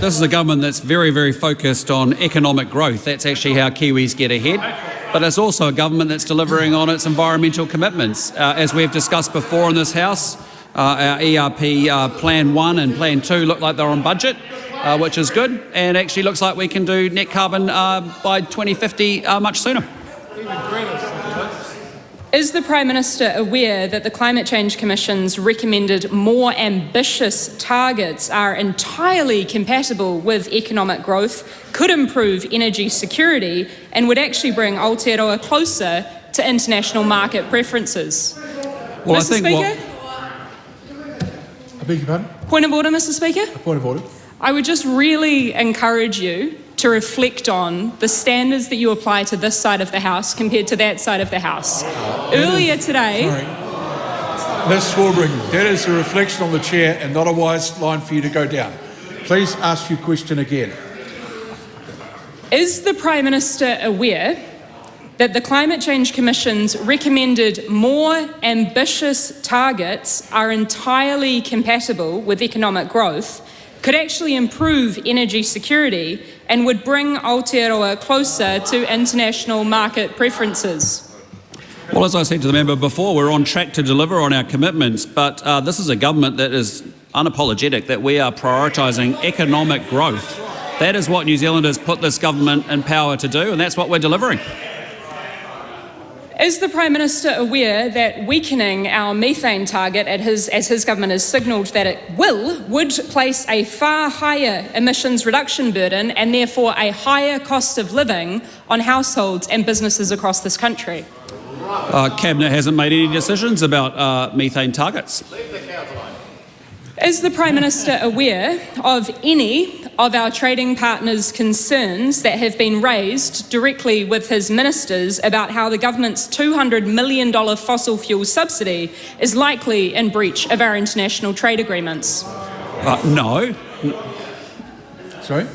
This is a government that's very, very focused on economic growth. That's actually how Kiwis get ahead. But it's also a government that's delivering on its environmental commitments. As we've discussed before in this House, our ERP Plan 1 and Plan 2 look like they're on budget, which is good, and actually looks like we can do net carbon by 2050 much sooner. Is the Prime Minister aware that the Climate Change Commission's recommended more ambitious targets are entirely compatible with economic growth, could improve energy security, and would actually bring Aotearoa closer to international market preferences? Well, Mr. Speaker? I beg your pardon? Point of order, Mr. Speaker? A point of order. I would just really encourage you to reflect on the standards that you apply to this side of the House compared to that side of the House. Earlier today... Sorry. Ms Swarbrick, that is a reflection on the chair and not a wise line for you to go down. Please ask your question again. Is the Prime Minister aware that the Climate Change Commission's recommended more ambitious targets are entirely compatible with economic growth, could actually improve energy security, and would bring Aotearoa closer to international market preferences? Well, as I said to the member before, we're on track to deliver on our commitments, but this is a government that is unapologetic that we are prioritising economic growth. That is what New Zealanders put this government in power to do, and that's what we're delivering. Is the Prime Minister aware that weakening our methane target, as his government has signalled that it would place a far higher emissions reduction burden and therefore a higher cost of living on households and businesses across this country? Cabinet hasn't made any decisions about methane targets. Is the Prime Minister aware of any of our trading partners' concerns that have been raised directly with his ministers about how the government's $200 million fossil fuel subsidy is likely in breach of our international trade agreements? No. Sorry?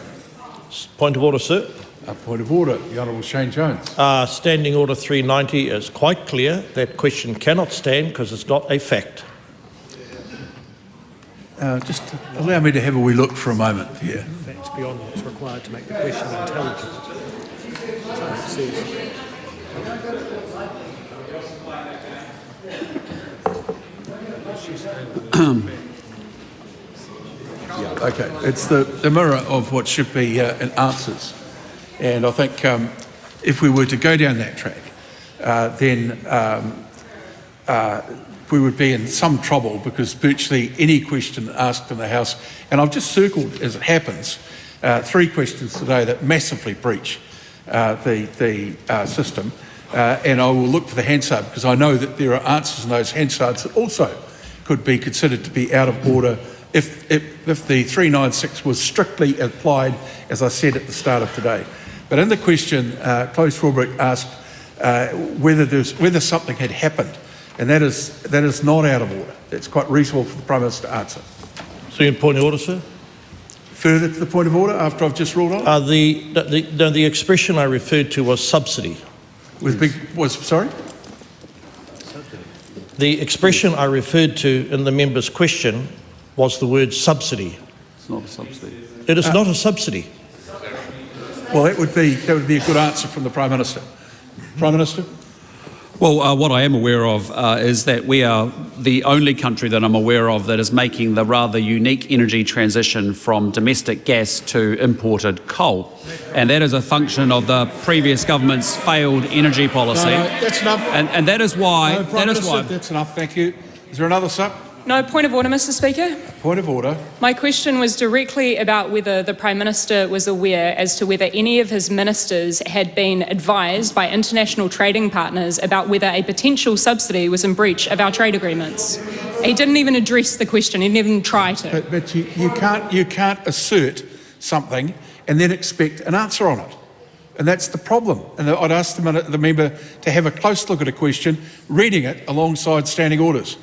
Point of order, sir. A point of order. The Honourable Shane Jones. Standing Order 390 is quite clear. That question cannot stand because it's not a fact. Just allow me to have a wee look for a moment here. Facts beyond what's required to make the question intelligent. Yeah, okay. It's the mirror of what should be in answers. And I think if we were to go down that track, then we would be in some trouble because virtually any question asked in the House, and I've just circled, as it happens, 3 questions today that massively breach the system, and I will look for the Hansard because I know that there are answers in those Hansards that also could be considered to be out of order if the 396 was strictly applied, as I said at the start of today. But in the question, Chloe Swarbrick asked whether something had happened. And that is not out of order. It's quite reasonable for the Prime Minister to answer. Second point of order, sir. Further to the point of order after I've just ruled on? The expression I referred to was subsidy. Sorry? The expression I referred to in the member's question was the word subsidy. It's not a subsidy. It is not a subsidy. Well, that would be a good answer from the Prime Minister. Prime Minister? Well, what I am aware of is that we are the only country that I'm aware of that is making the rather unique energy transition from domestic gas to imported coal. And that is a function of the previous government's failed energy policy. No, that's enough. And that is why... No, Prime Minister, that's enough, thank you. Is there another sup? No, point of order, Mr. Speaker. Point of order. My question was directly about whether the Prime Minister was aware as to whether any of his ministers had been advised by international trading partners about whether a potential subsidy was in breach of our trade agreements. He didn't even address the question, he didn't even try to. But you can't assert something and then expect an answer on it. And that's the problem. And I'd ask the member to have a close look at a question, reading it alongside standing orders.